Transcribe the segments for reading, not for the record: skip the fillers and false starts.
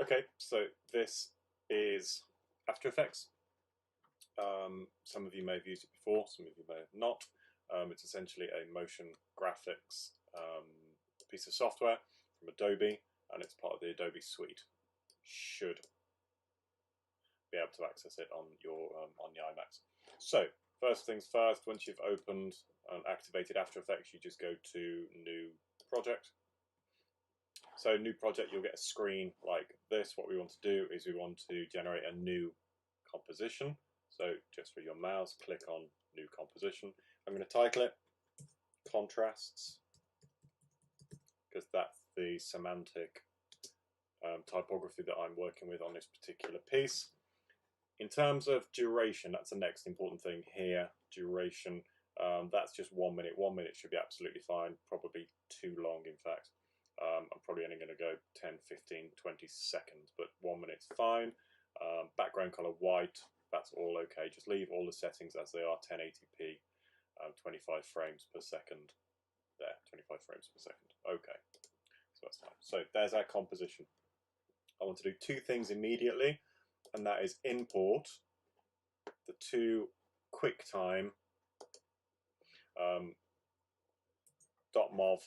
Okay, so this is After Effects. Some of you may have used it before, some of you may have not. It's essentially a motion graphics piece of software from Adobe, and it's part of the Adobe suite. Should be able to access it on your on the iMacs. So first things first, once you've opened and activated After Effects, you just go to New Project. So new project, you'll get a screen like this. What we want to do is we want to generate a new composition. So just with your mouse, click on New Composition. I'm going to title it Contrasts, because that's the semantic typography that I'm working with on this particular piece. In terms of duration, that's the next important thing here. Duration, that's just 1 minute. 1 minute should be absolutely fine, probably too long in fact. I'm probably only going to go 10, 15, 20 seconds, but 1 minute's fine. Background color white, that's all okay. Just leave all the settings as they are, 1080p, 25 frames per second. There, 25 frames per second. Okay, so that's fine. So there's our composition. I want to do two things immediately, and that is import the two QuickTime .mov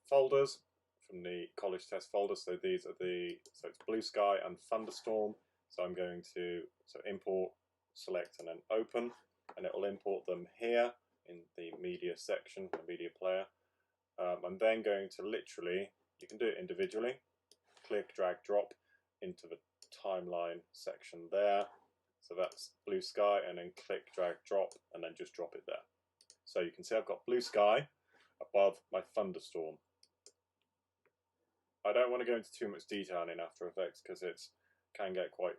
folders from the college test folder. So these are so it's Blue Sky and Thunderstorm. So I'm going to import, select, and then open, and it will import them here in the media section, the media player. I'm then going to literally, you can do it individually, click, drag, drop into the timeline section there. So that's Blue Sky, and then click, drag, drop, and then just drop it there. So you can see I've got Blue Sky above my Thunderstorm. I don't want to go into too much detail in After Effects because it can get quite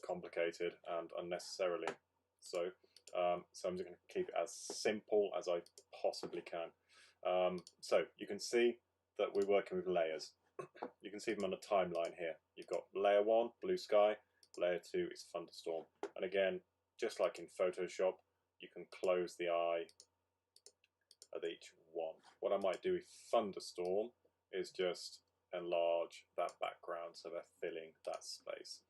complicated and unnecessarily so. So I'm just going to keep it as simple as I possibly can. So you can see that we're working with layers. You can see them on the timeline here. You've got layer 1, Blue Sky, layer 2 is Thunderstorm. And again, just like in Photoshop, you can close the eye of each one. What I might do with Thunderstorm is just enlarge that background so they're filling that space.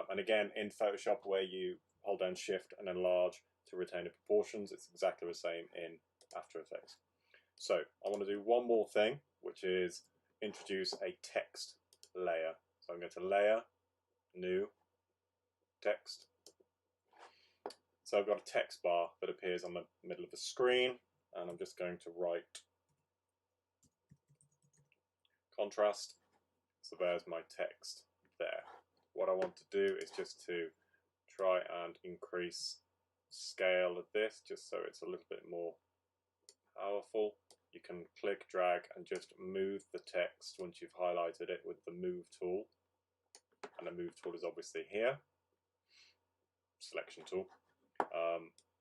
And again, in Photoshop, where you hold down Shift and enlarge to retain the proportions, it's exactly the same in After Effects. So I want to do one more thing, which is introduce a text layer. So I'm going to Layer, New, Text. So I've got a text bar that appears on the middle of the screen, and I'm just going to write contrast. So there's my text there. What I want to do is just to try and increase scale of this just so it's a little bit more powerful. You can click, drag, and just move the text once you've highlighted it with the Move tool. And the Move tool is obviously here. Selection tool.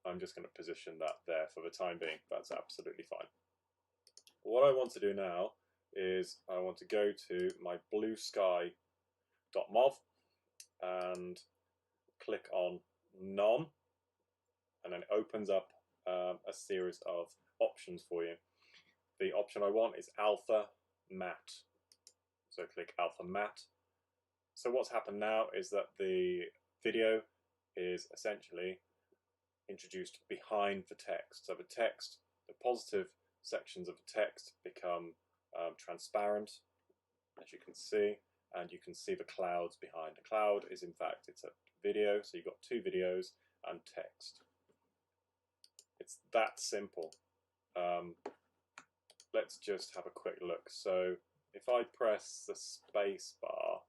I'm just going to position that there for the time being. That's absolutely fine. What I want to do now is I want to go to my Blue Sky.mov and click on None, and then it opens up a series of options for you. The option I want is Alpha Matte. So click Alpha Matte. So what's happened now is that the video is essentially introduced behind the text. So the text, the positive sections of the text become transparent, as you can see, and you can see the clouds behind. The cloud is, in fact, it's a video, so you've got two videos and text. It's that simple. Let's just have a quick look. So if I press the space bar,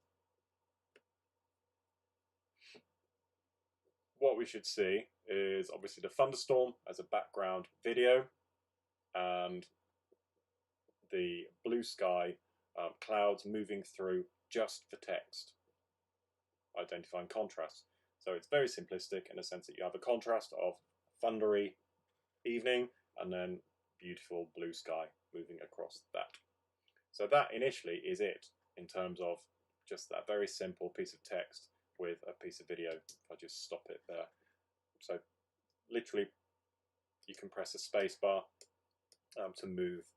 what we should see is obviously the Thunderstorm as a background video and the Blue Sky clouds moving through just the text, identifying contrast. So it's very simplistic in the sense that you have a contrast of thundery evening and then beautiful blue sky moving across that. So that initially is it in terms of just that very simple piece of text with a piece of video. If I just stop it there. So literally you can press a space bar to move,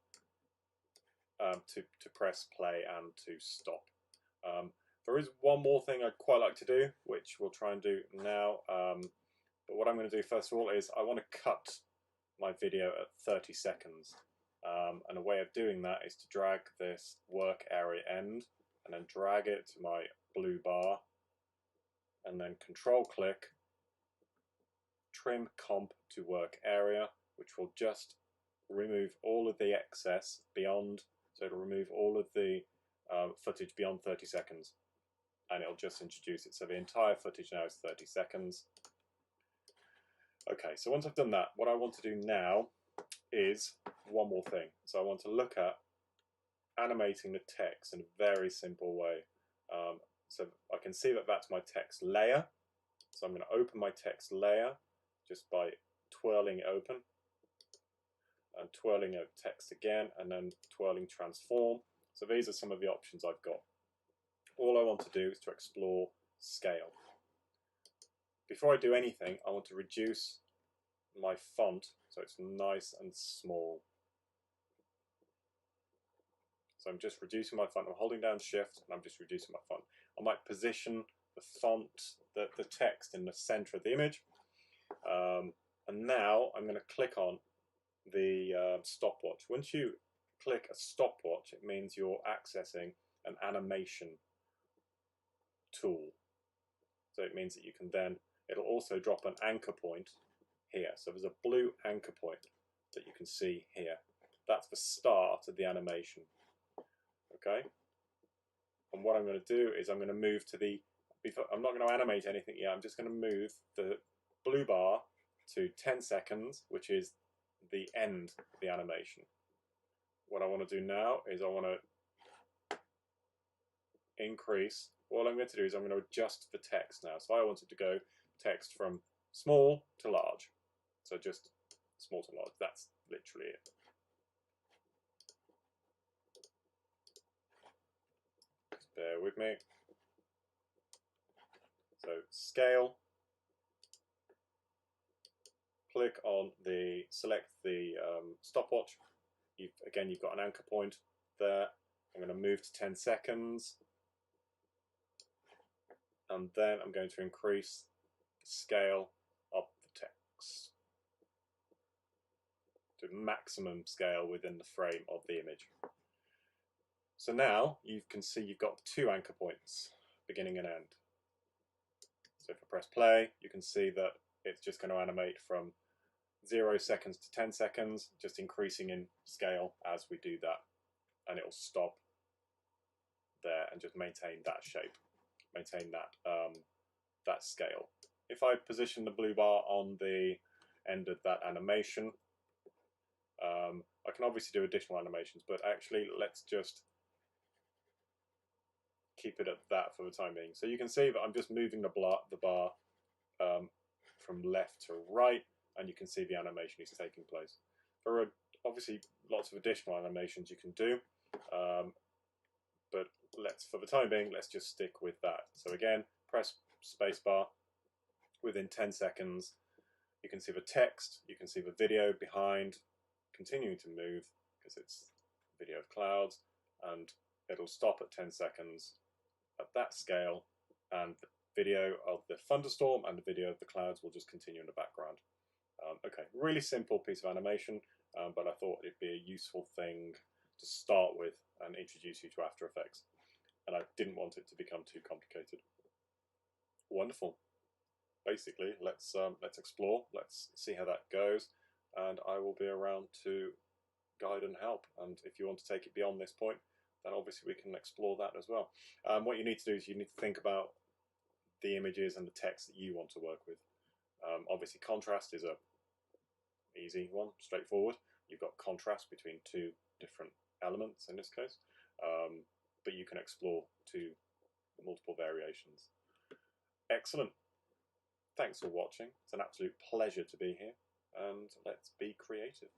to press play and to stop. There is one more thing I'd quite like to do, which we'll try and do now. But what I'm going to do first of all is I want to cut my video at 30 seconds. And a way of doing that is to drag this work area end and then drag it to my blue bar and then control click, trim comp to work area, which will just remove all of the excess beyond, so it'll remove all of the footage beyond 30 seconds. And it'll just introduce it. So the entire footage now is 30 seconds. Okay, so once I've done that, what I want to do now is one more thing. So I want to look at animating the text in a very simple way. So I can see that that's my text layer. So I'm going to open my text layer just by twirling it open and twirling out text again and then twirling transform. So these are some of the options I've got. All I want to do is to explore scale. Before I do anything, I want to reduce my font so it's nice and small. So I'm just reducing my font. I'm holding down Shift and I'm just reducing my font. I might position the font, the text in the center of the image. And now I'm going to click on the stopwatch. Once you click a stopwatch, it means you're accessing an animation tool. So it means that you can then, it'll also drop an anchor point here. So there's a blue anchor point that you can see here. That's the start of the animation. Okay? And what I'm going to do is I'm going to move to the, I'm not going to animate anything yet, I'm just going to move the blue bar to 10 seconds, which is the end of the animation. What I want to do now is I want to increase, all I'm going to do is I'm going to adjust the text now. So I want it to go text from small to large. So just small to large, that's literally it. Just bear with me. So scale, click on the, select the stopwatch. Again, you've got an anchor point there. I'm going to move to 10 seconds. And then I'm going to increase the scale of the text to maximum scale within the frame of the image. So now you can see you've got two anchor points, beginning and end. So if I press play, you can see that it's just going to animate from 0 seconds to 10 seconds, just increasing in scale as we do that. And it will stop there and just maintain that shape, maintain that scale. If I position the blue bar on the end of that animation, I can obviously do additional animations, but actually let's just keep it at that for the time being. So you can see that I'm just moving the bar from left to right, and you can see the animation is taking place. There are obviously lots of additional animations you can do, but for the time being, let's just stick with that. So again, press spacebar. Within 10 seconds, you can see the text, you can see the video behind, continuing to move because it's video of clouds, and it'll stop at 10 seconds at that scale, and the video of the thunderstorm and the video of the clouds will just continue in the background. Okay, really simple piece of animation, but I thought it'd be a useful thing to start with and introduce you to After Effects. And I didn't want it to become too complicated. Wonderful. Basically, let's explore. Let's see how that goes, and I will be around to guide and help. And if you want to take it beyond this point, then obviously we can explore that as well. What you need to do is you need to think about the images and the text that you want to work with. Obviously, contrast is a easy one, straightforward. You've got contrast between two different elements in this case, but you can explore two multiple variations. Excellent. Thanks for watching. It's an absolute pleasure to be here, and let's be creative.